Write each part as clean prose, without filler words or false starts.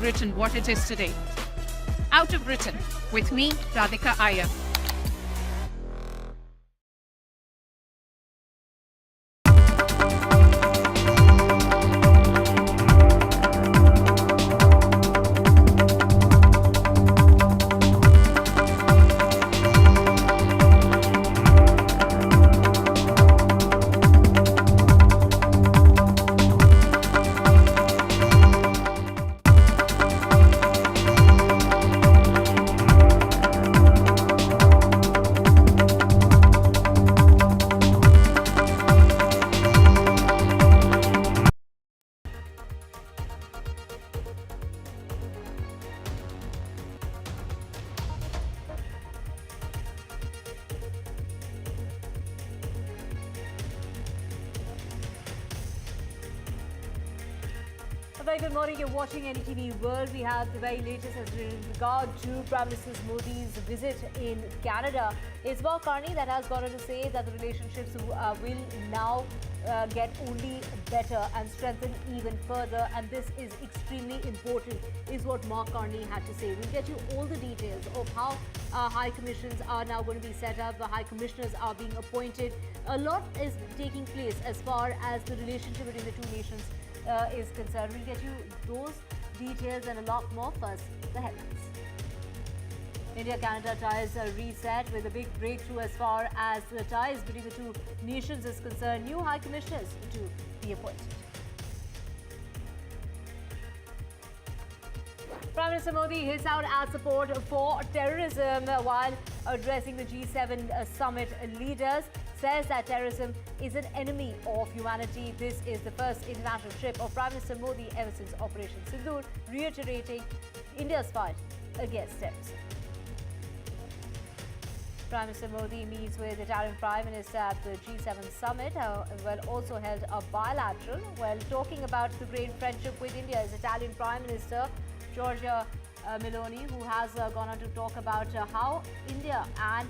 Britain what it is today. Out of Britain, with me, Radhika Iyer. A very good morning. You're watching NDTV World. We have the very latest as regard to Prime Minister Modi's visit in Canada. It's Mark Carney that has gone on to say that the relationships will now get only better and strengthen even further, and this is extremely important, is what Mark Carney had to say. We'll get you all the details of how high commissions are now going to be set up, the high commissioners are being appointed. A lot is taking place as far as the relationship between the two nations is concerned. We'll get you those details and a lot more. First, the headlines. India-Canada ties reset with a big breakthrough as far as the ties between the two nations is concerned. New high commissioners to be appointed. Prime Minister Modi hits out at support for terrorism while addressing the G7 summit leaders. Says that terrorism is an enemy of humanity. This is the first international trip of Prime Minister Modi ever since Operation Sindoor, reiterating India's fight against terrorism. Prime Minister Modi meets with Italian Prime Minister at the G7 summit, also held a bilateral. While talking about the great friendship with India is Italian Prime Minister Giorgia Meloni, who has gone on to talk about how India and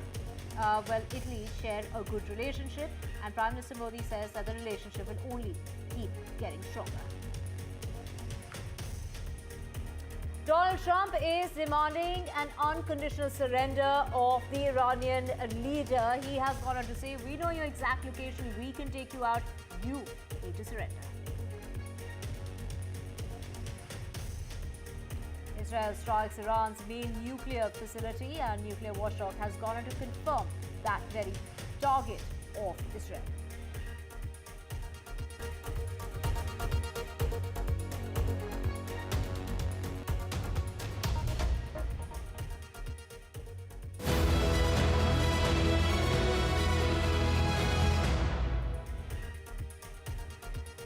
Italy share a good relationship, and Prime Minister Modi says that the relationship will only keep getting stronger. Donald Trump is demanding an unconditional surrender of the Iranian leader. He has gone on to say, "We know your exact location, we can take you out, you need to surrender." Israel strikes Iran's main nuclear facility, and nuclear watchdog has gone on to confirm that very target of Israel.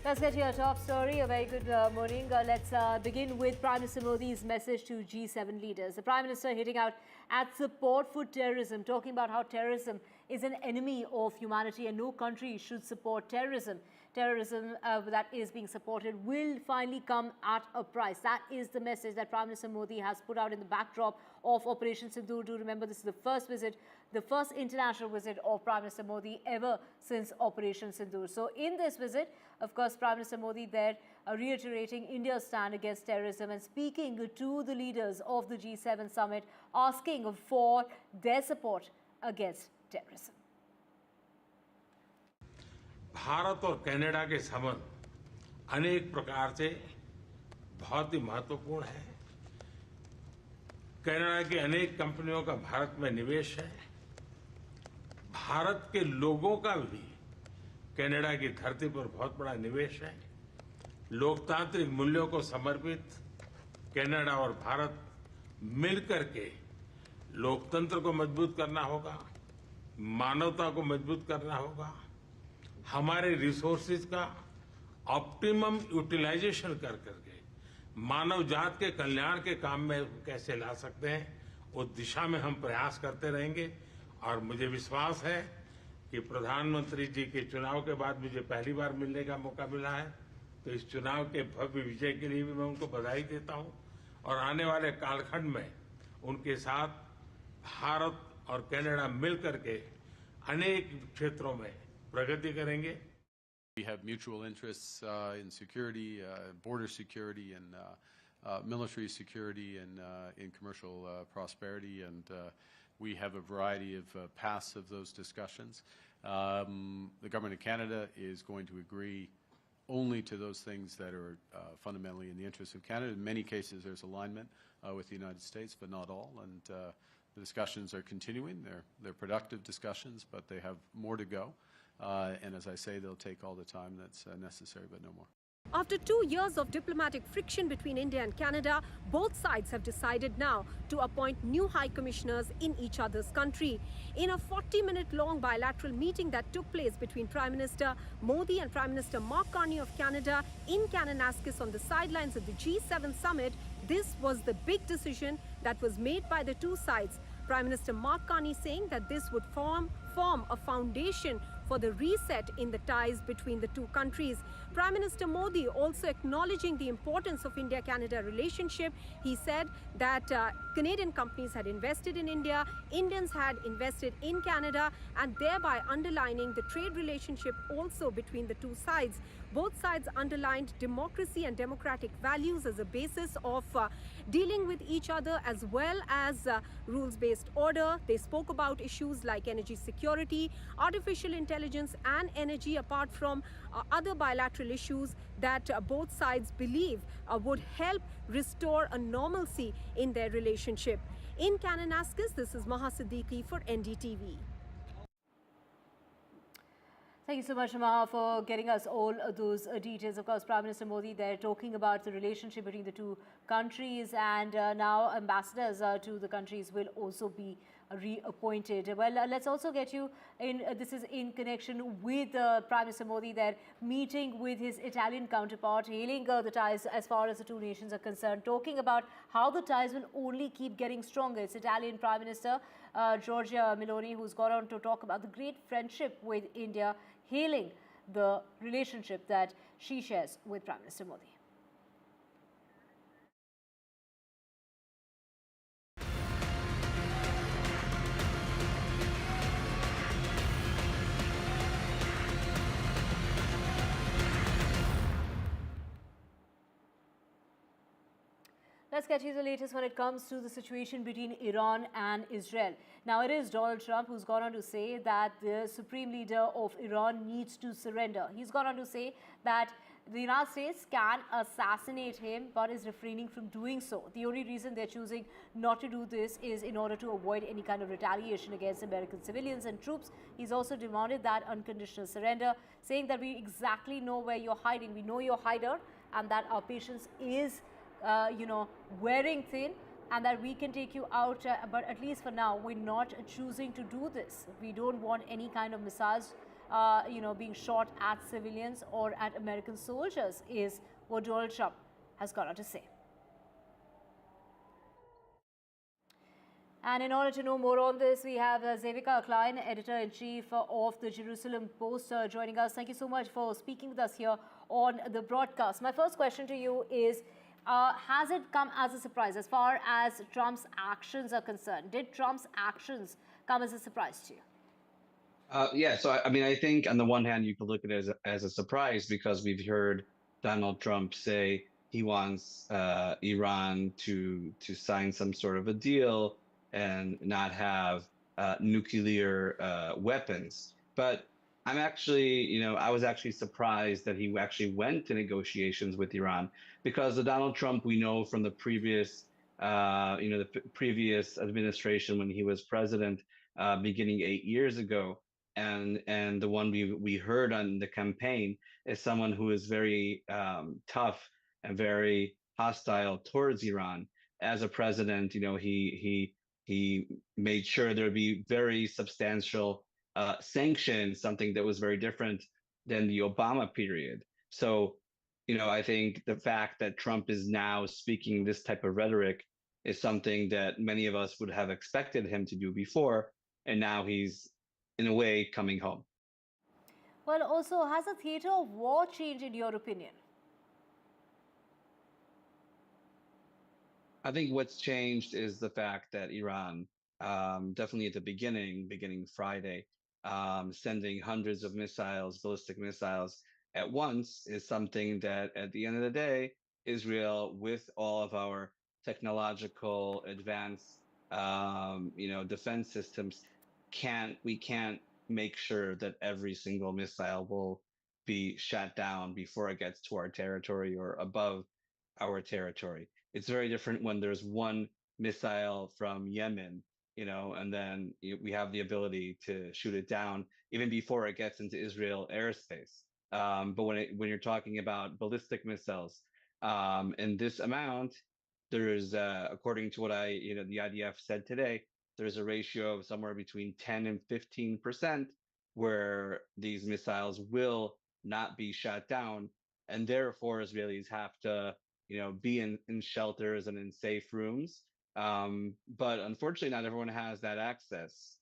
Let's get to your top story. A very good morning. Let's begin with Prime Minister Modi's message to G7 leaders. The Prime Minister hitting out at support for terrorism, talking about how terrorism is an enemy of humanity and no country should support terrorism. Terrorism that is being supported will finally come at a price. That is the message that Prime Minister Modi has put out in the backdrop of Operation Sindoor. Do remember, this is the first visit, the first international visit of Prime Minister Modi ever since Operation Sindoor. So in this visit, of course, Prime Minister Modi there reiterating India's stand against terrorism and speaking to the leaders of the G7 summit, asking for their support against terrorism. Bharat और Canada के संबंध अनेक प्रकार से बहुत ही महत्वपूर्ण है। Canada की अनेक कंपनियों का भारत में निवेश है। भारत के लोगों का भी कनाडा की धरती पर बहुत बड़ा निवेश है। लोकतांत्रिक मूल्यों को समर्पित कनाडा और भारत मिलकर के लोकतंत्र को मजबूत करना होगा, मानवता को मजबूत करना होगा, हमारे रिसोर्सेज का ऑप्टिमम यूटिलाइजेशन कर करके मानव जात के कल्याण के काम में कैसे ला सकते हैं, उस दिशा में हम प्रयास करते रहेंगे। और मुझे विश्वास है कि प्रधानमंत्री जी के चुनाव के बाद मुझे पहली बार मिलने का मौका मिला है, तो इस चुनाव के भव्य विजय के लिए भी मैं उनको बधाई देता हूं और आने वाले कालखंड में उनके साथ भारत और कनाडा मिलकर के अनेक क्षेत्रों में प्रगति करेंगे। We have mutual interests in security, border security, and military security and in commercial prosperity, and we have a variety of paths of those discussions. The Government of Canada is going to agree only to those things that are fundamentally in the interest of Canada. In many cases, there's alignment with the United States, but not all. And the discussions are continuing. They're productive discussions, but they have more to go. And as I say, they'll take all the time that's necessary, but no more. After 2 years of diplomatic friction between India and Canada, both sides have decided now to appoint new high commissioners in each other's country. In a 40-minute-long bilateral meeting that took place between Prime Minister Modi and Prime Minister Mark Carney of Canada in Kananaskis on the sidelines of the G7 summit, this was the big decision that was made by the two sides. Prime Minister Mark Carney saying that this would form a foundation for the reset in the ties between the two countries. Prime Minister Modi also acknowledging the importance of India-Canada relationship. He said that Canadian companies had invested in India, Indians had invested in Canada, and thereby underlining the trade relationship also between the two sides. Both sides underlined democracy and democratic values as a basis of dealing with each other, as well as rules-based order. They spoke about issues like energy security, artificial intelligence and energy, apart from other bilateral issues that both sides believe would help restore a normalcy in their relationship. In Kananaskis, this is Maha Siddiqui for NDTV. Thank you so much, Maha, for getting us all those details. Of course, Prime Minister Modi, they're talking about the relationship between the two countries, and now ambassadors to the countries will also be reappointed. Well, let's also get you in, this is in connection with Prime Minister Modi, they're meeting with his Italian counterpart, hailing the ties as far as the two nations are concerned, talking about how the ties will only keep getting stronger. It's Italian Prime Minister Giorgia Meloni, who's gone on to talk about the great friendship with India, hailing the relationship that she shares with Prime Minister Modi. Let's get you the latest when it comes to the situation between Iran and Israel. Now, it is Donald Trump who's gone on to say that the supreme leader of Iran needs to surrender. He's gone on to say that the United States can assassinate him, but is refraining from doing so. The only reason they're choosing not to do this is in order to avoid any kind of retaliation against American civilians and troops. He's also demanded that unconditional surrender, saying that we exactly know where you're hiding. We know you're hider, and that our patience is wearing thin, and that we can take you out, but at least for now, we're not choosing to do this. We don't want any kind of missiles, being shot at civilians or at American soldiers, is what Donald Trump has got on to say. And in order to know more on this, we have Zevika Klein, editor-in-chief of the Jerusalem Post, joining us. Thank you so much for speaking with us here on the broadcast. My first question to you is, has it come as a surprise as far as Trump's actions are concerned? Did Trump's actions come as a surprise to you? Yeah, so I think on the one hand, you could look at it as a surprise, because we've heard Donald Trump say he wants Iran to sign some sort of a deal and not have nuclear weapons. But I'm actually, I was actually surprised that he actually went to negotiations with Iran, because the Donald Trump we know from the previous, the previous administration when he was president, beginning 8 years ago, and the one we heard on the campaign, is someone who is very tough and very hostile towards Iran. As a president, he made sure there'd be very substantial sanctions, something that was very different than the Obama period. So, I think the fact that Trump is now speaking this type of rhetoric is something that many of us would have expected him to do before, and now he's, in a way, coming home. Well, also, has the theater of war changed in your opinion? I think what's changed is the fact that Iran, definitely at the beginning Friday, sending hundreds of missiles, ballistic missiles at once, is something that at the end of the day Israel with all of our technological advanced, defense systems, we can't make sure that every single missile will be shot down before it gets to our territory or above our territory. It's very different when there's one missile from Yemen, and then we have the ability to shoot it down even before it gets into Israel airspace. But when you're talking about ballistic missiles, in this amount, there's according to what the IDF said today, there's a ratio of somewhere between 10 and 15% where these missiles will not be shot down, and therefore Israelis have to, be in shelters and in safe rooms. But unfortunately, not everyone has that access.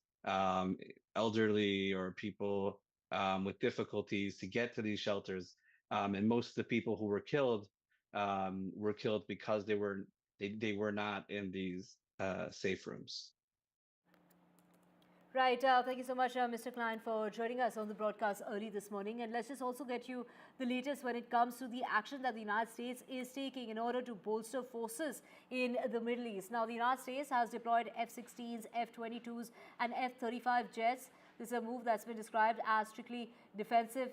Elderly or people with difficulties to get to these shelters, and most of the people who were killed because they were not in these safe rooms. Right. Thank you so much, Mr. Klein, for joining us on the broadcast early this morning. And let's just also get you the latest when it comes to the action that the United States is taking in order to bolster forces in the Middle East. Now, the United States has deployed F-16s, F-22s, and F-35 jets. This is a move that's been described as strictly defensive.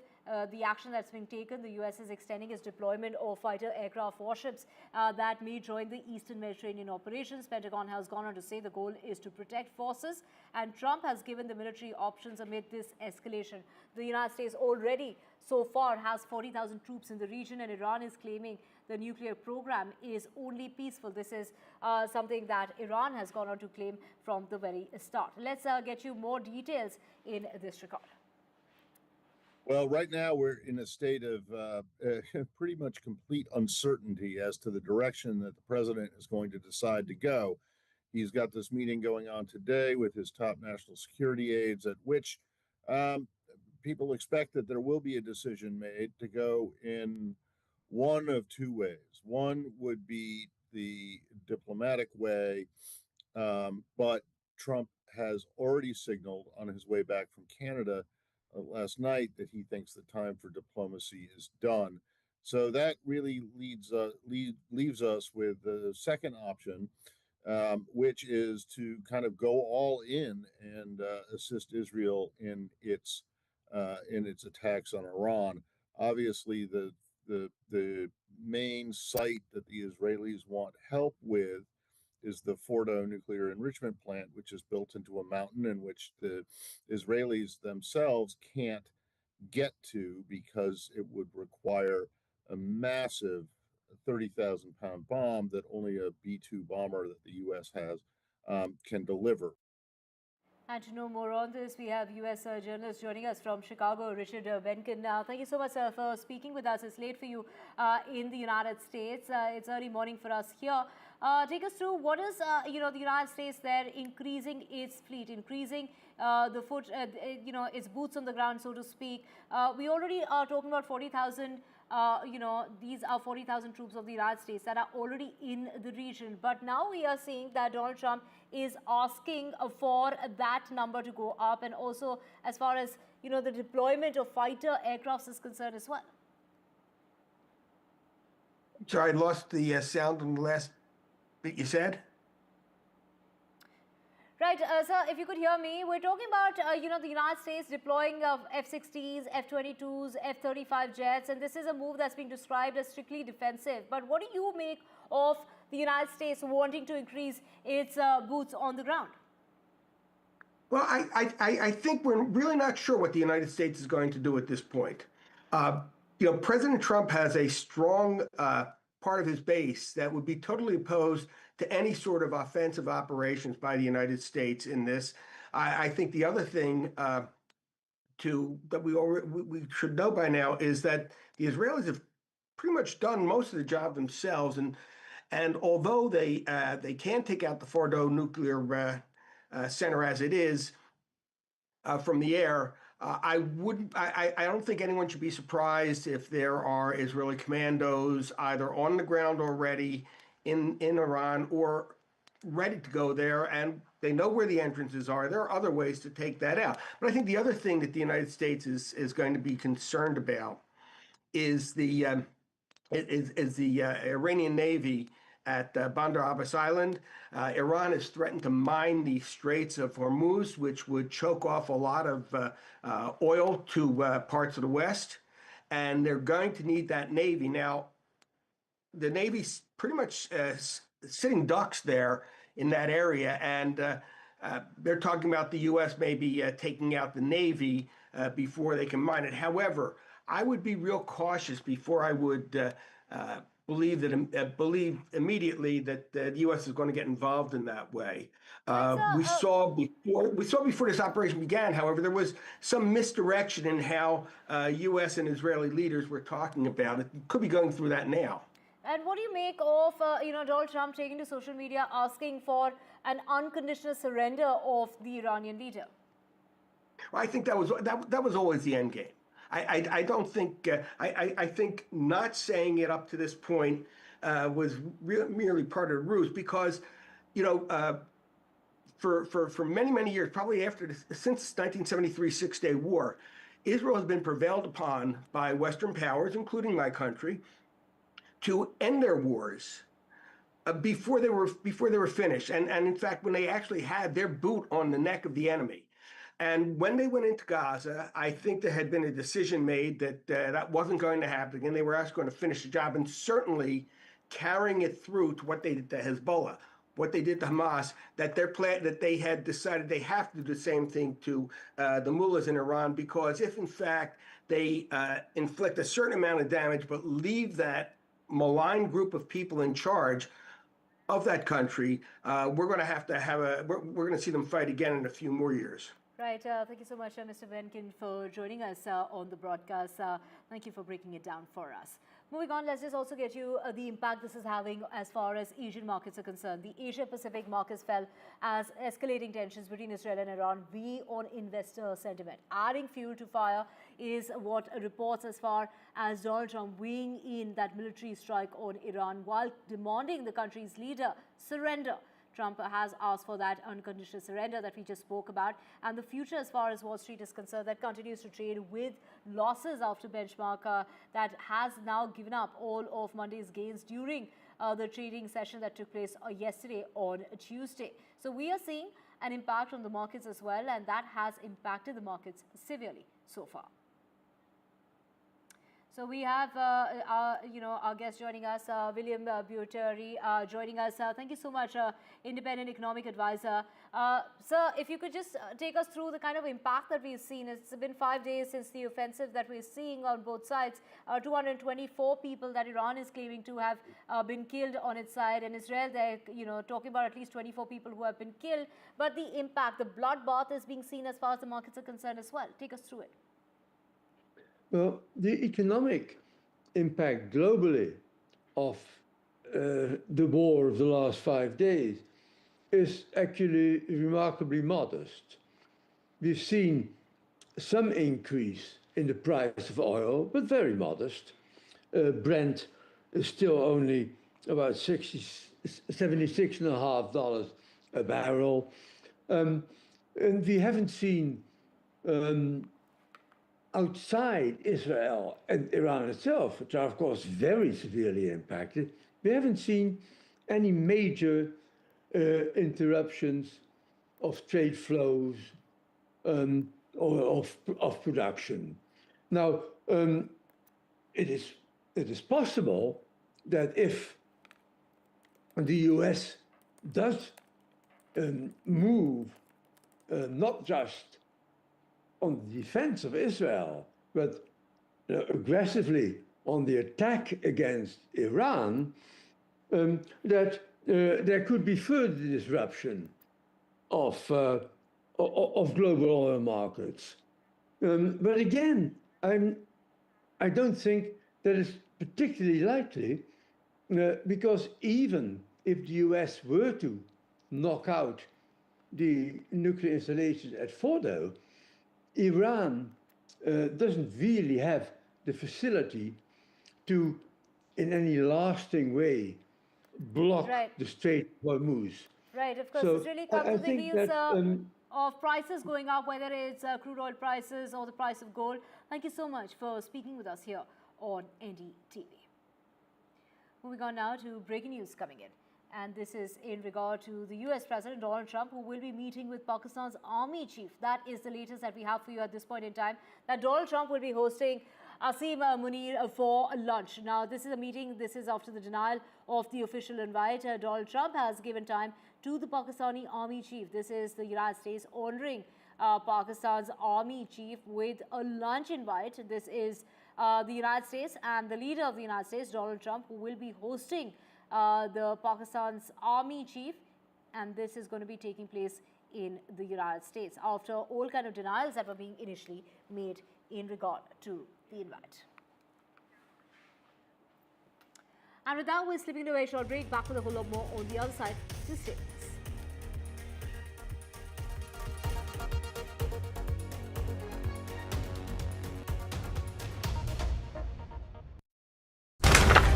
The action that's been taken, the U.S. is extending its deployment of fighter aircraft warships that may join the Eastern Mediterranean operations. Pentagon has gone on to say the goal is to protect forces, and Trump has given the military options amid this escalation. The United States already so far has 40,000 troops in the region, and Iran is claiming the nuclear program is only peaceful. This is something that Iran has gone on to claim from the very start. Let's get you more details in this regard. Well, right now we're in a state of pretty much complete uncertainty as to the direction that the president is going to decide to go. He's got this meeting going on today with his top national security aides, at which people expect that there will be a decision made to go in one of two ways. One would be the diplomatic way, but Trump has already signaled on his way back from Canada last night that he thinks the time for diplomacy is done. So that really leaves us with the second option, which is to kind of go all in and assist Israel in its attacks on Iran. Obviously, the main site that the Israelis want help with is the Fordo nuclear enrichment plant, which is built into a mountain in which the Israelis themselves can't get to because it would require a massive 30,000-pound bomb that only a B-2 bomber that the U.S. has can deliver. And to know more on this, we have U.S. journalist joining us from Chicago, Richard Benkin. Now, thank you so much for speaking with us. It's late for you in the United States. It's early morning for us here. Take us through what is, the United States there increasing its fleet, increasing its boots on the ground, so to speak. We already are talking about 40,000. These are 40,000 troops of the United States that are already in the region. But now we are seeing that Donald Trump is asking for that number to go up, and also as far as the deployment of fighter aircrafts is concerned as well. Sorry, I lost the sound on the last bit you said. Right, sir, if you could hear me, we're talking about, the United States deploying F-16s, F-22s, F-35 jets, and this is a move that's being described as strictly defensive. But what do you make of the United States wanting to increase its boots on the ground? Well, I think we're really not sure what the United States is going to do at this point. President Trump has a strong part of his base that would be totally opposed to any sort of offensive operations by the United States in this. I think the other thing that we should know by now is that the Israelis have pretty much done most of the job themselves, and although they can take out the Fordo nuclear center as it is from the air, I don't think anyone should be surprised if there are Israeli commandos either on the ground already in Iran or ready to go there, and they know where the entrances are. There are other ways to take that out. But I think the other thing that the United States is going to be concerned about is the is the Iranian Navy at Bandar Abbas Island. Iran has threatened to mine the Straits of Hormuz, which would choke off a lot of oil to parts of the West. And they're going to need that Navy. Now, the Navy's pretty much sitting ducks there in that area. And they're talking about the U.S. maybe taking out the Navy before they can mine it. However, I would be real cautious before I would believe immediately that the U.S. is going to get involved in that way. We saw before this operation began, however, there was some misdirection in how U.S. and Israeli leaders were talking about it. Could be going through that now. And what do you make of Donald Trump taking to social media asking for an unconditional surrender of the Iranian leader? Well, I think that was always the end game. I don't think I think not saying it up to this point was merely part of the ruse, because for many years, probably since 1973 Six-Day War, Israel has been prevailed upon by Western powers, including my country, to end their wars before they were finished, and in fact when they actually had their boot on the neck of the enemy. And when they went into Gaza, I think there had been a decision made that that wasn't going to happen again. They were actually going to finish the job, and certainly carrying it through to what they did to Hezbollah, what they did to Hamas, that they had decided they have to do the same thing to the mullahs in Iran, because if in fact they inflict a certain amount of damage but leave that malign group of people in charge of that country, we're going to we're going to see them fight again in a few more years. Right. Thank you so much, Mr. Venkin, for joining us on the broadcast. Thank you for breaking it down for us. Moving on, let's just also get you the impact this is having as far as Asian markets are concerned. The Asia-Pacific markets fell as escalating tensions between Israel and Iran weigh on investor sentiment. Adding fuel to fire is what reports as far as Donald Trump weighing in that military strike on Iran while demanding the country's leader surrender. Trump has asked for that unconditional surrender that we just spoke about. And the future as far as Wall Street is concerned, that continues to trade with losses after benchmark that has now given up all of Monday's gains during the trading session that took place yesterday on Tuesday. So we are seeing an impact on the markets as well, and that has impacted the markets severely so far. So we have our guest joining us, William Bueteri, joining us. Thank you so much, independent economic advisor. Sir, if you could just take us through the kind of impact that we've seen. It's been 5 days since the offensive that we're seeing on both sides. 224 people that Iran is claiming to have been killed on its side, and Israel, they're talking about at least 24 people who have been killed. But the impact, the bloodbath, is being seen as far as the markets are concerned as well. Take us through it. Well, the economic impact globally of the war of the last 5 days is actually remarkably modest. We've seen some increase in the price of oil, but very modest. Brent is still only about $76.50 a barrel. And we haven't seen outside Israel and Iran itself, which are of course very severely impacted, we haven't seen any major interruptions of trade flows or of production. Now, it is possible that if the US does move not just on the defense of Israel, but aggressively on the attack against Iran, that there could be further disruption of global oil markets. But again, I don't think that is particularly likely, because even if the US were to knock out the nuclear installations at Fordo, Iran doesn't really have the facility to, in any lasting way, block the Strait of Hormuz. Right, of course, So it's really come I to the think heels that, of prices going up, whether it's crude oil prices or the price of gold. Thank you so much for speaking with us here on NDTV. Moving on now to breaking news coming in. And this is in regard to the US President Donald Trump, who will be meeting with Pakistan's army chief. That is the latest that we have for you at this point in time, that Donald Trump will be hosting Asim Munir for lunch. Now, this is a meeting, this is after the denial of the official invite. Donald Trump has given time to the Pakistani army chief. This is the United States honoring Pakistan's army chief with a lunch invite. This is the United States and the leader of the United States, Donald Trump, who will be hosting the Pakistan's army chief, and this is going to be taking place in the United States after all kind of denials that were being initially made in regard to the invite. And with that, we're slipping away a short break. Back with a whole lot more on the other side. Just stay with us.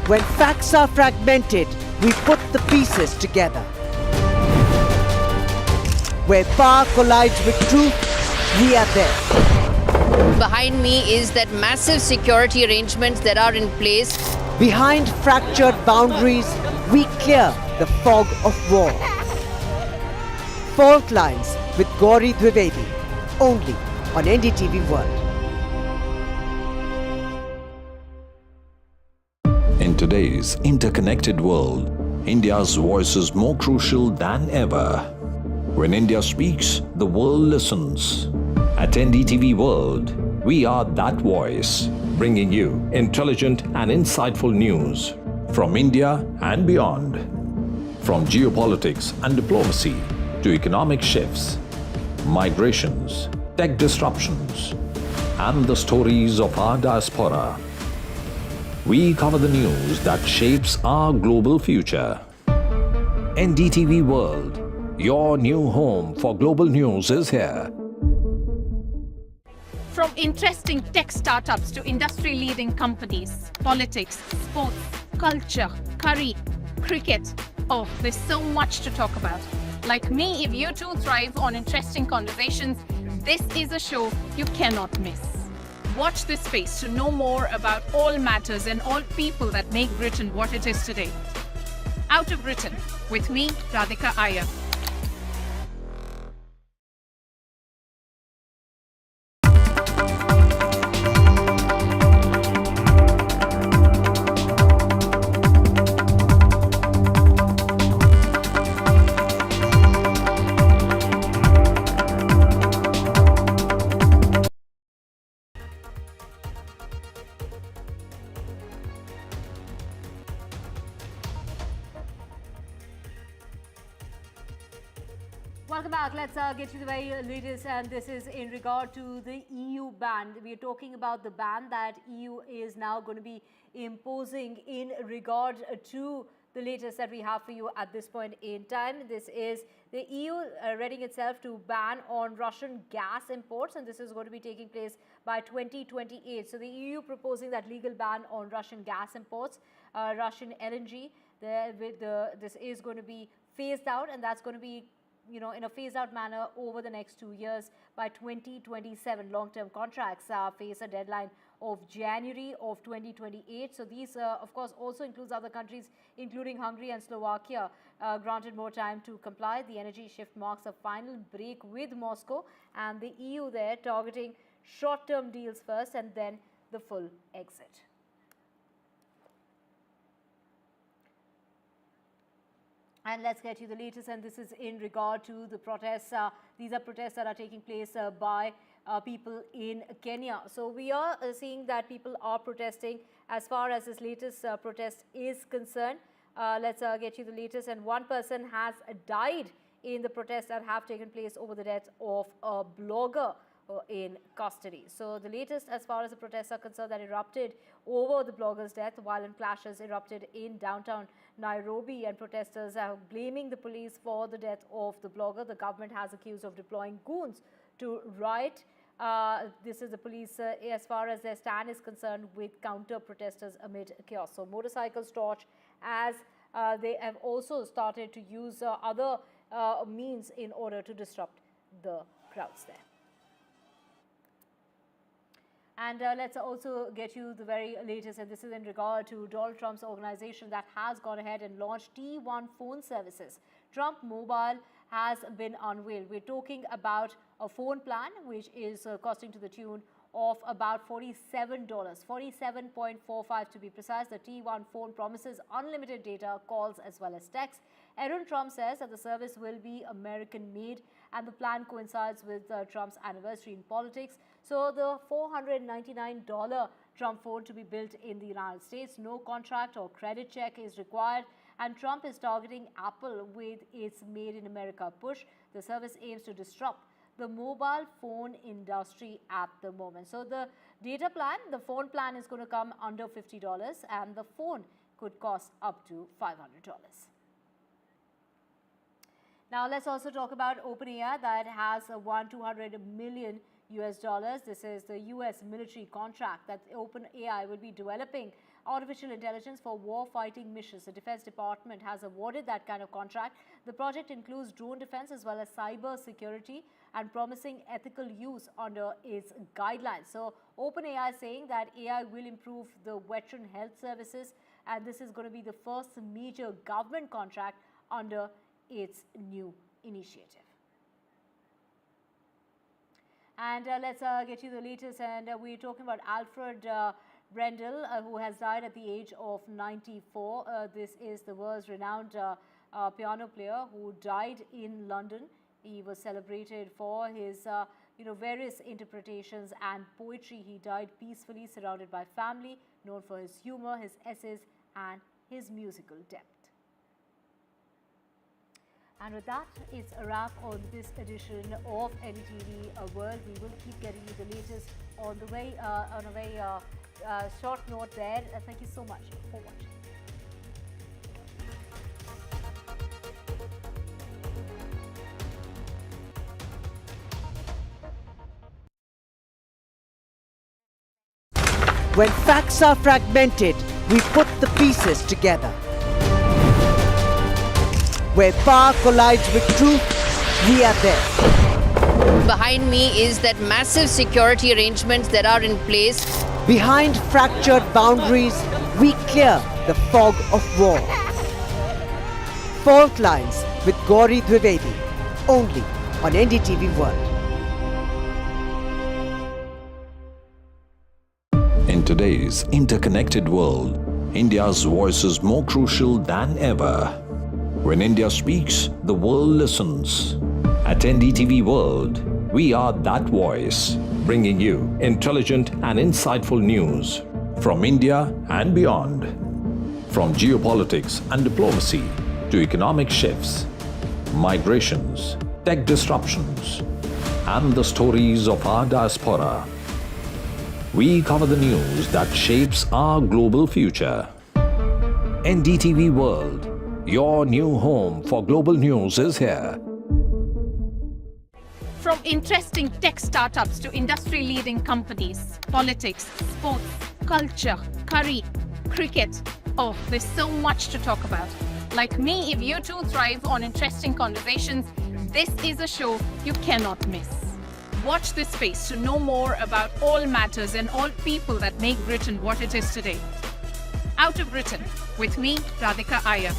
When facts are fragmented, we put the pieces together. Where power collides with truth, we are there. Behind me is that massive security arrangements that are in place. Behind fractured boundaries, we clear the fog of war. Fault Lines with Gauri Dwivedi, only on NDTV World. In today's interconnected world, India's voice is more crucial than ever. When India speaks, the world listens. At NDTV World, we are that voice, bringing you intelligent and insightful news from India and beyond. From geopolitics and diplomacy to economic shifts, migrations, tech disruptions, and the stories of our diaspora. We cover the news that shapes our global future. NDTV World, your new home for global news, is here. From interesting tech startups to industry-leading companies, politics, sports, culture, curry, cricket. Oh, there's so much to talk about. Like me, if you too thrive on interesting conversations, this is a show you cannot miss. Watch this space to know more about all matters and all people that make Britain what it is today. Out of Britain, with me, Radhika Iyer. Welcome back. Let's get to the very latest, and this is in regard to the EU ban. We are talking about the ban that EU is now going to be imposing in regard to the latest that we have for you at this point in time. This is the EU readying itself to ban on Russian gas imports, and this is going to be taking place by 2028. So the EU proposing that legal ban on Russian gas imports, Russian LNG. This is going to be phased out, and that's going to be in a phased-out manner over the next 2 years by 2027. Long-term contracts face a deadline of January of 2028. So these, of course, also includes other countries, including Hungary and Slovakia, granted more time to comply. The energy shift marks a final break with Moscow and the EU there targeting short-term deals first and then the full exit. And let's get you the latest, and this is in regard to the protests. These are protests that are taking place by people in Kenya. So we are seeing that people are protesting as far as this latest protest is concerned. Let's get you the latest, and one person has died in the protests that have taken place over the death of a blogger in custody. So the latest as far as the protests are concerned that erupted over the blogger's death, violent clashes erupted in downtown Nairobi, and protesters are blaming the police for the death of the blogger. The government has accused of deploying goons to riot. This is the police as far as their stand is concerned with counter-protesters amid chaos. So motorcycles torch as they have also started to use other means in order to disrupt the crowds there. And let's also get you the very latest, and this is in regard to Donald Trump's organization that has gone ahead and launched T1 phone services. Trump Mobile has been unveiled. We're talking about a phone plan which is costing to the tune of about $47, $47.45 to be precise. The T1 phone promises unlimited data, calls as well as text. Aaron Trump says that the service will be American-made, and the plan coincides with Trump's anniversary in politics. So the $499 Trump phone to be built in the United States, no contract or credit check is required, and Trump is targeting Apple with its Made in America push. The service aims to disrupt the mobile phone industry at the moment. So the data plan, the phone plan is going to come under $50, and the phone could cost up to $500. Now let's also talk about OpenAI that has won $200 million. This is the US military contract that OpenAI will be developing artificial intelligence for war-fighting missions. The Defense Department has awarded that kind of contract. The project includes drone defense as well as cyber security and promising ethical use under its guidelines. So OpenAI is saying that AI will improve the veteran health services, and this is going to be the first major government contract under its new initiative. And let's get you the latest, and we're talking about Alfred Brendel, who has died at the age of 94. This is the world's renowned piano player who died in London. He was celebrated for his various interpretations and poetry. He died peacefully, surrounded by family, known for his humor, his essays, and his musical depth. And with that, it's a wrap on this edition of NDTV World. We will keep getting you the latest on the way, on a very short note there. Thank you so much for watching. When facts are fragmented, we put the pieces together. Where power collides with truth, we are there. Behind me is that massive security arrangements that are in place. Behind fractured boundaries, we clear the fog of war. Fault Lines with Gauri Dwivedi, only on NDTV World. In today's interconnected world, India's voice is more crucial than ever. When India speaks, the world listens. At NDTV World, we are that voice, bringing you intelligent and insightful news from India and beyond. From geopolitics and diplomacy to economic shifts, migrations, tech disruptions, and the stories of our diaspora. We cover the news that shapes our global future. NDTV World, your new home for global news, is here. From interesting tech startups to industry-leading companies, politics, sports, culture, curry, cricket. Oh, there's so much to talk about. Like me, if you too thrive on interesting conversations, this is a show you cannot miss. Watch this space to know more about all matters and all people that make Britain what it is today. Out of Britain, with me, Radhika Iyer.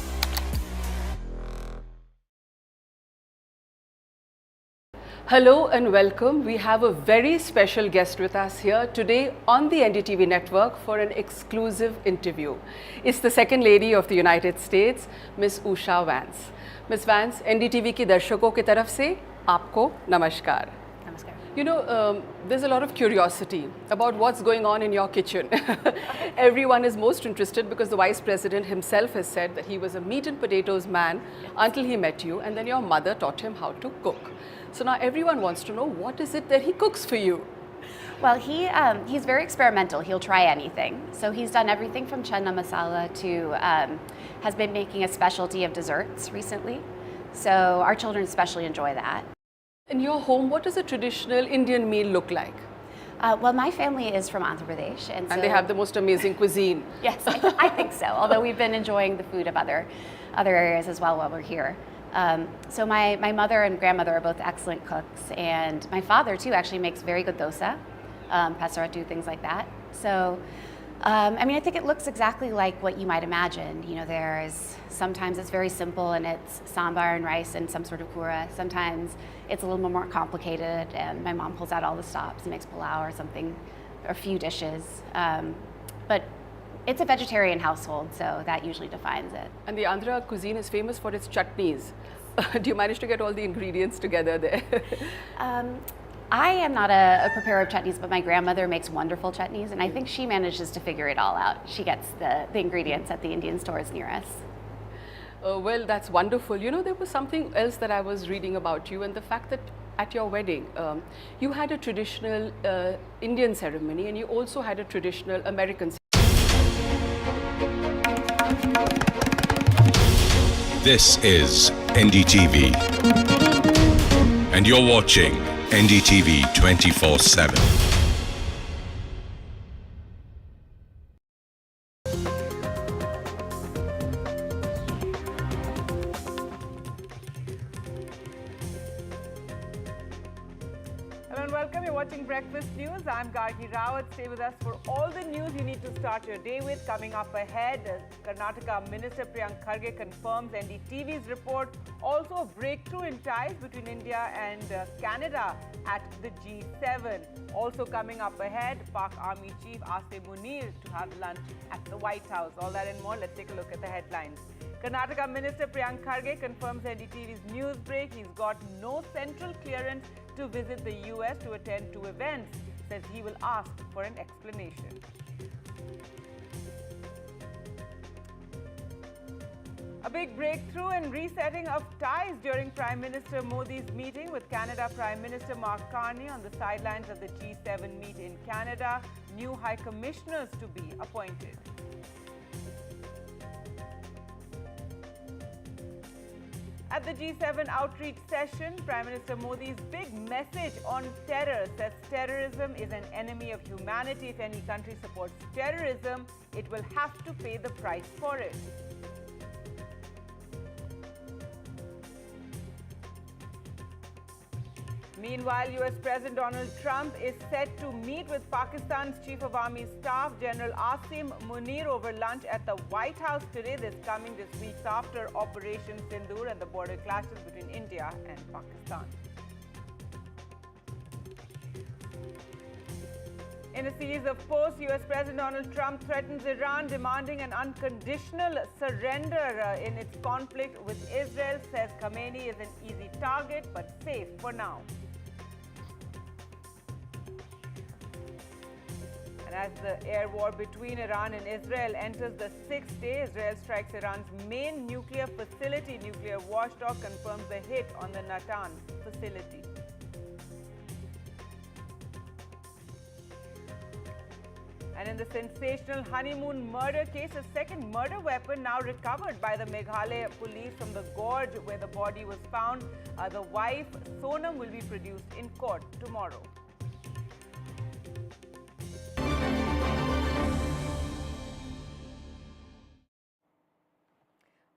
Hello and welcome. We have a very special guest with us here today on the NDTV network for an exclusive interview. It's the Second Lady of the United States, Ms. Usha Vance. Ms. Vance, NDTV की दर्शकों की तरफ से आपको नमस्कार. You know, there's a lot of curiosity about what's going on in your kitchen. Everyone is most interested because the Vice President himself has said that he was a meat and potatoes man until he met you, and then your mother taught him how to cook. So now everyone wants to know, what is it that he cooks for you? Well, he's very experimental. He'll try anything. So he's done everything from chana masala to, has been making a specialty of desserts recently. So our children especially enjoy that. In your home, what does a traditional Indian meal look like? Well, my family is from Andhra Pradesh. And they have the most amazing cuisine. Yes, I think so. Although we've been enjoying the food of other areas as well while we're here. So my mother and grandmother are both excellent cooks, and my father too actually makes very good dosa. Pasaratu, things like that. So, I mean, I think it looks exactly like what you might imagine. You know, sometimes it's very simple and it's sambar and rice and some sort of kura. Sometimes it's a little bit more complicated and my mom pulls out all the stops and makes pulao or something, or a few dishes. But it's a vegetarian household, so that usually defines it. And the Andhra cuisine is famous for its chutneys. Do you manage to get all the ingredients together there? I am not a preparer of chutneys, but my grandmother makes wonderful chutneys, and I think she manages to figure it all out. She gets the ingredients at the Indian stores near us. Well, that's wonderful. You know, there was something else that I was reading about you, and the fact that at your wedding, you had a traditional Indian ceremony, and you also had a traditional American ceremony. This is NDTV, and you're watching NDTV 24/7. Hello and welcome. You're watching Breakfast News. I'm Gargi Rawat. Stay with us for all the news you need to start your day with. Coming up ahead, Karnataka Minister Priyank Kharge confirms NDTV's report. Also, a breakthrough in ties between India and Canada at the G7. Also coming up ahead, Pak Army Chief Asim Munir to have lunch at the White House. All that and more. Let's take a look at the headlines. Karnataka Minister Priyank Kharge confirms NDTV's news break. He's got no central clearance to visit the US to attend two events. Says he will ask for an explanation. A big breakthrough in resetting of ties during Prime Minister Modi's meeting with Canada Prime Minister Mark Carney on the sidelines of the G7 meet in Canada. New High Commissioners to be appointed. At the G7 outreach session, Prime Minister Modi's big message on terror says terrorism is an enemy of humanity. If any country supports terrorism, it will have to pay the price for it. Meanwhile, US President Donald Trump is set to meet with Pakistan's Chief of Army Staff, General Asim Munir, over lunch at the White House today. This coming just weeks after Operation Sindoor and the border clashes between India and Pakistan. In a series of posts, US President Donald Trump threatens Iran, demanding an unconditional surrender in its conflict with Israel. Says Khamenei is an easy target but safe for now. And as the air war between Iran and Israel enters the sixth day, Israel strikes Iran's main nuclear facility. Nuclear watchdog confirms the hit on the Natanz facility. And in the sensational honeymoon murder case, a second murder weapon now recovered by the Meghalaya police from the gorge where the body was found. The wife, Sonam, will be produced in court tomorrow.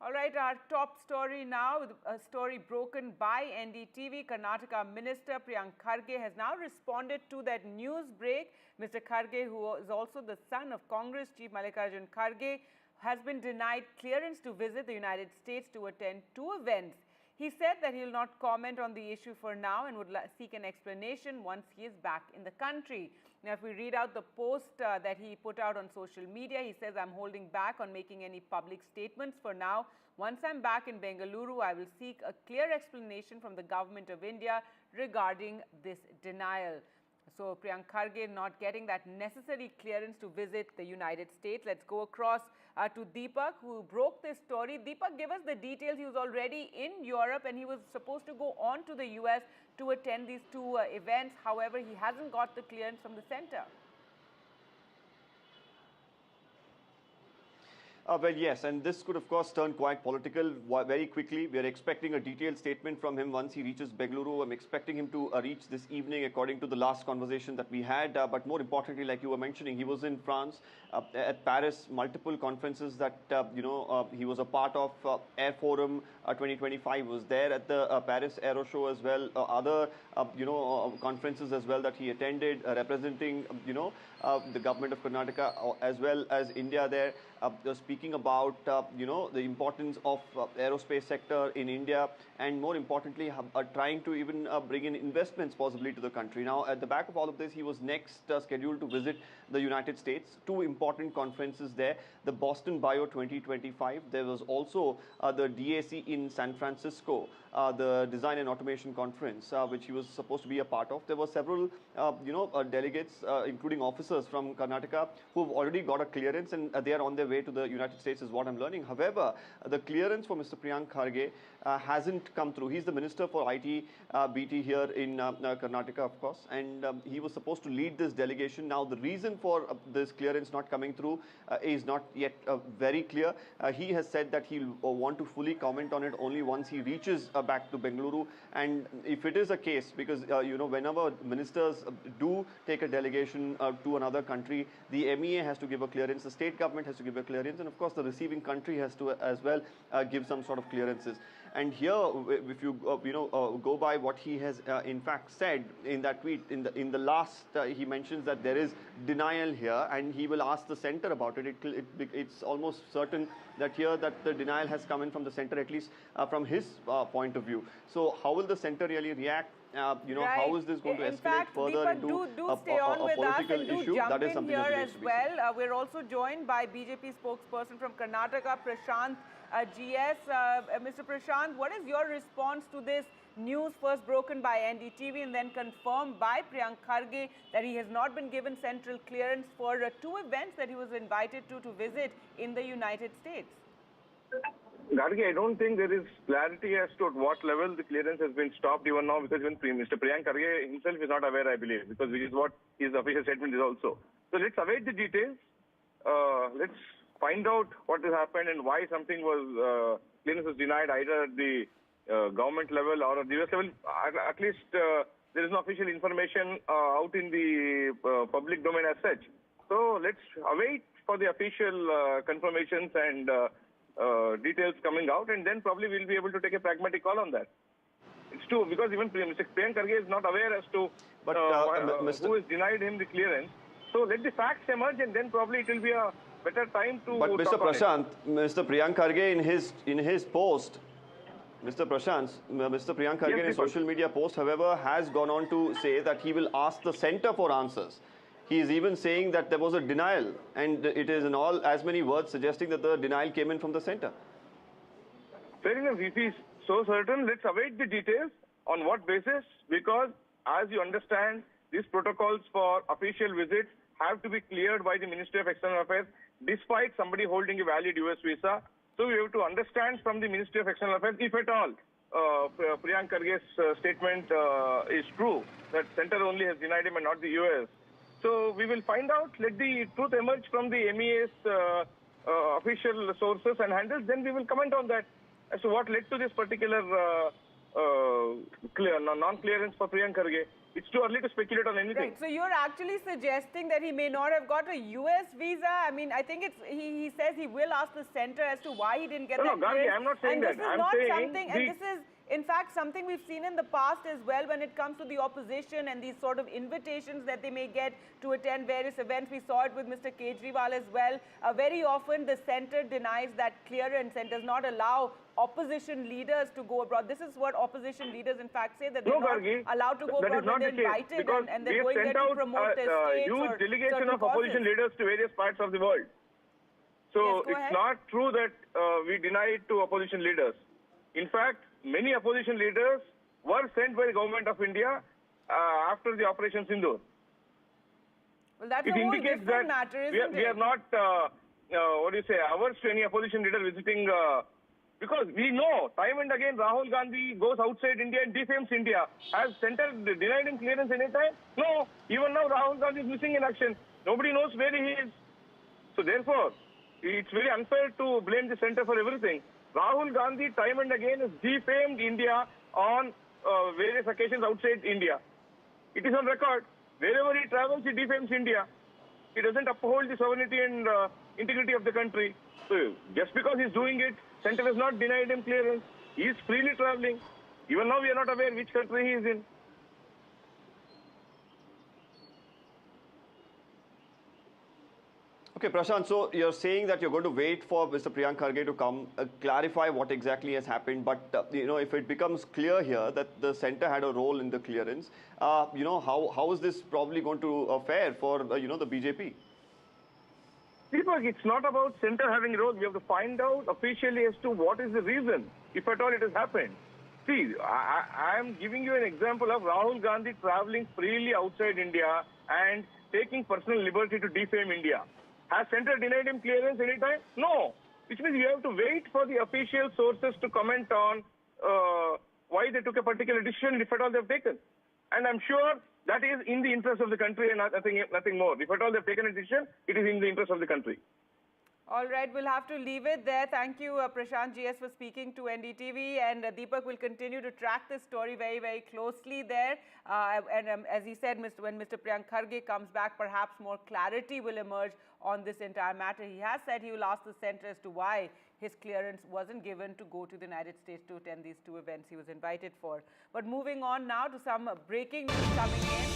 All right, our top story now, a story broken by NDTV. Karnataka Minister Priyank Kharge has now responded to that news break. Mr. Kharge, who is also the son of Congress Chief Mallikarjun Kharge, has been denied clearance to visit the United States to attend two events. He said that he will not comment on the issue for now and would seek an explanation once he is back in the country. Now, if we read out the post that he put out on social media, he says, I'm holding back on making any public statements for now. Once I'm back in Bengaluru, I will seek a clear explanation from the government of India regarding this denial. So Priyank Kharge not getting that necessary clearance to visit the United States. Let's go across to Deepak, who broke this story. Deepak, give us the details. He was already in Europe and he was supposed to go on to the US to attend these two events. However, he hasn't got the clearance from the center. Well, yes, and this could, of course, turn quite political very quickly. We are expecting a detailed statement from him once he reaches Bengaluru. I'm expecting him to reach this evening, according to the last conversation that we had. But more importantly, like you were mentioning, he was in France, at Paris, multiple conferences that, he was a part of. Air Forum 2025 was there at the Paris Aero Show as well. Other, conferences as well that he attended, representing, the government of Karnataka as well as India there. Speaking about, the importance of aerospace sector in India, and more importantly, trying to even bring in investments possibly to the country. Now, at the back of all of this, he was next scheduled to visit the United States. Two important conferences there, the Boston Bio 2025. There was also the DAC in San Francisco, the Design and Automation Conference, which he was supposed to be a part of. There were several, delegates, including officers from Karnataka, who have already got a clearance, and they are on their way to the United States, is what I'm learning. However, the clearance for Mr. Priyank Kharge hasn't come through. He's the Minister for IT, BT here in Karnataka, of course, and he was supposed to lead this delegation. Now, the reason for this clearance not coming through is not yet very clear. He has said that he'll want to fully comment on it only once he reaches back to Bengaluru. And if it is a case, because, whenever ministers do take a delegation to another country, the MEA has to give a clearance, the state government has to give a clearance, and of course the receiving country has to as well give some sort of clearances. And here, if you go by what he has in fact said in that tweet, in the last, he mentions that there is denial here, and he will ask the center about it. It's almost certain that here that the denial has come in from the center, at least from his point of view. So how will the center really react? How is this going to escalate further into a political issue? That is something that remains to be seen. We're also joined by BJP spokesperson from Karnataka, Prashant GS. Mr. Prashant, what is your response to this news first broken by NDTV and then confirmed by Priyank Kharge that he has not been given central clearance for two events that he was invited to visit in the United States? Gargi, I don't think there is clarity as to at what level the clearance has been stopped even now, because even Mr. Priyank Kharge himself is not aware, I believe, because which is what his official statement is also. So let's await the details. Let's find out what has happened and why something was clearance was denied either at the government level or at the US level. At least there is no official information out in the public domain as such. So let's await for the official confirmations and details coming out, and then probably we'll be able to take a pragmatic call on that. It's true, because even Mr. Priyank Kharge is not aware as to who has denied him the clearance. So let the facts emerge, and then probably it will be a better time to. But Mr. Prashant, Mr. Priyank Kharge in his post, Mr. Priyank Kharge in his social media post, however, has gone on to say that he will ask the center for answers. He is even saying that there was a denial, and it is in all as many words suggesting that the denial came in from the center. Fair enough. If he's so certain, let's await the details. On what basis? Because, as you understand, these protocols for official visits have to be cleared by the Ministry of External Affairs, despite somebody holding a valid US visa. So we have to understand from the Ministry of External Affairs, if at all, Priyank Kharge's statement is true, that center only has denied him and not the US. So we will find out, let the truth emerge from the MEA's official sources and handles, then we will comment on that as to what led to this particular non-clearance for Priyank Kharge. It's too early to speculate on anything. Right. So you're actually suggesting that he may not have got a US visa? I mean, I think he says he will ask the center as to why he didn't get that clearance. No, Gandhi, I'm not saying that. I'm saying this is in fact something we've seen in the past as well when it comes to the opposition and these sort of invitations that they may get to attend various events. We saw it with Mr. Kejriwal as well. Very often the center denies that clearance and does not allow opposition leaders to go abroad. This is what opposition leaders in fact say, that they're not allowed to go abroad when they're invited, and they're going there to promote their states. Huge delegation of opposition leaders to various parts of the world. So yes, it's not true that we deny it to opposition leaders. In fact, many opposition leaders were sent by the government of India after the Operation Sindoor. Well, that's a whole different matter, isn't it? We are not, averse to any opposition leader visiting, because we know time and again Rahul Gandhi goes outside India and defames India. Has center denied him clearance any time? No. Even now Rahul Gandhi is missing in action. Nobody knows where he is. So therefore, It's very unfair to blame the center for everything. Rahul Gandhi time and again has defamed India on various occasions outside India. It is on record. Wherever he travels, he defames India. He doesn't uphold the sovereignty and integrity of the country. So just because he's doing it, center has not denied him clearance. He is freely traveling. Even now we are not aware which country he is in. Okay, Prashant, so you're saying that you're going to wait for Mr. Priyank Kharge to come, clarify what exactly has happened. But, if it becomes clear here that the center had a role in the clearance, how is this probably going to fare for, the BJP? Deepak, it's not about center having a role. We have to find out officially as to what is the reason, if at all it has happened. See, I am giving you an example of Rahul Gandhi traveling freely outside India and taking personal liberty to defame India. Has center denied him clearance anytime? No. Which means you have to wait for the official sources to comment on why they took a particular decision, if at all they've taken. And I'm sure that is in the interest of the country and nothing more. If at all they've taken a decision, it is in the interest of the country. All right, we'll have to leave it there. Thank you, Prashant GS, for speaking to NDTV. And Deepak will continue to track this story very, very closely there. As he said, when Mr. Priyank Kharge comes back, perhaps more clarity will emerge on this entire matter. He has said he will ask the center as to why his clearance wasn't given to go to the United States to attend these two events he was invited for. But moving on now to some breaking news coming in.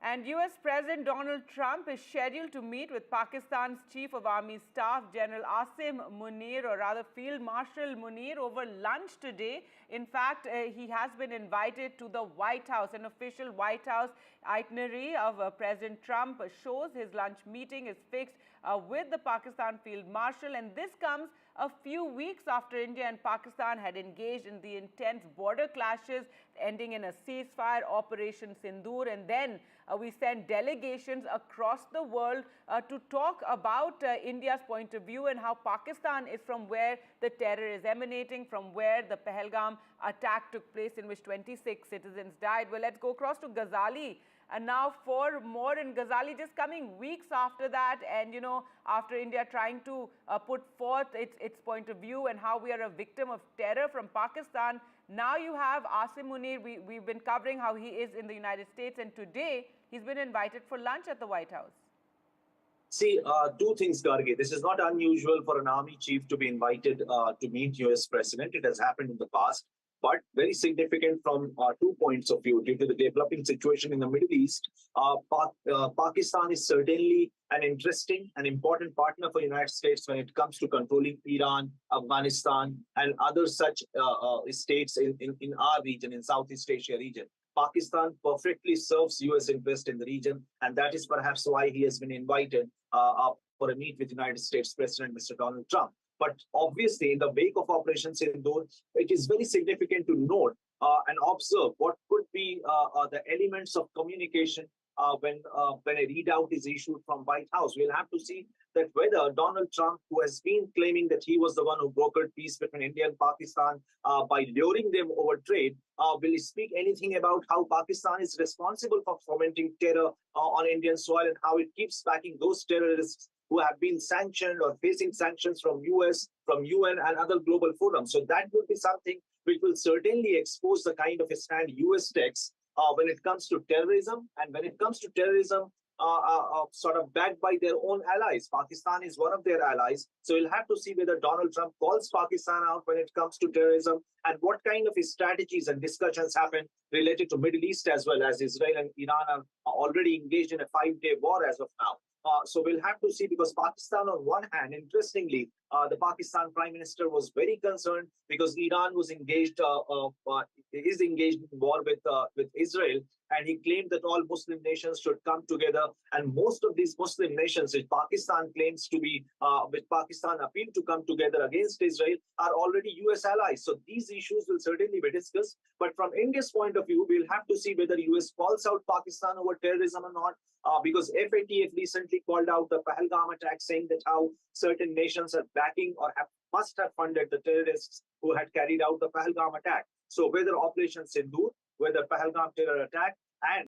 And US President Donald Trump is scheduled to meet with Pakistan's Chief of Army Staff, General Asim Munir, or rather Field Marshal Munir, over lunch today. In fact, he has been invited to the White House. An official White House itinerary of President Trump shows his lunch meeting is fixed with the Pakistan Field Marshal, and this comes a few weeks after India and Pakistan had engaged in the intense border clashes, ending in a ceasefire, Operation Sindoor, and then we sent delegations across the world to talk about India's point of view and how Pakistan is from where the terror is emanating, from where the Pahalgam attack took place in which 26 citizens died. Well, let's go across to Ghazali. And now for more in Ghazali, just coming weeks after that, and after India trying to put forth its point of view and how we are a victim of terror from Pakistan, now you have Asim Munir. We've been covering how he is in the United States, and today he's been invited for lunch at the White House. See, two things, Garge. This is not unusual for an army chief to be invited to meet US President. It has happened in the past. But very significant from 2 points of view. Due to the developing situation in the Middle East, Pakistan is certainly an interesting and important partner for the United States when it comes to controlling Iran, Afghanistan, and other such states in our region, in Southeast Asia region. Pakistan perfectly serves US interest in the region, and that is perhaps why he has been invited for a meet with United States President Mr. Donald Trump. But obviously, in the wake of Operation Sindoor, it is very significant to note and observe what could be the elements of communication when a readout is issued from White House. We'll have to see that whether Donald Trump, who has been claiming that he was the one who brokered peace between India and Pakistan by luring them over trade, will he speak anything about how Pakistan is responsible for fomenting terror on Indian soil and how it keeps backing those terrorists who have been sanctioned or facing sanctions from US, from UN and other global forums. So that would be something which will certainly expose the kind of a stand US takes when it comes to terrorism, and when it comes to terrorism sort of backed by their own allies. Pakistan is one of their allies. So we'll have to see whether Donald Trump calls Pakistan out when it comes to terrorism and what kind of strategies and discussions happen related to Middle East as well, as Israel and Iran are already engaged in a 5-day war as of now. So we'll have to see, because Pakistan, on one hand, interestingly, the Pakistan Prime Minister was very concerned because Iran was engaged, is engaged in war with Israel, and he claimed that all Muslim nations should come together. And most of these Muslim nations, which Pakistan claims to be, which Pakistan appealed to come together against Israel, are already US allies. So these issues will certainly be discussed. But from India's point of view, we'll have to see whether US calls out Pakistan over terrorism or not. Because FATF recently called out the Pahalgam attack, saying that how certain nations are backing or must have funded the terrorists who had carried out the Pahalgam attack. So whether Operation Sindoor, whether Pahalgam terror attack, and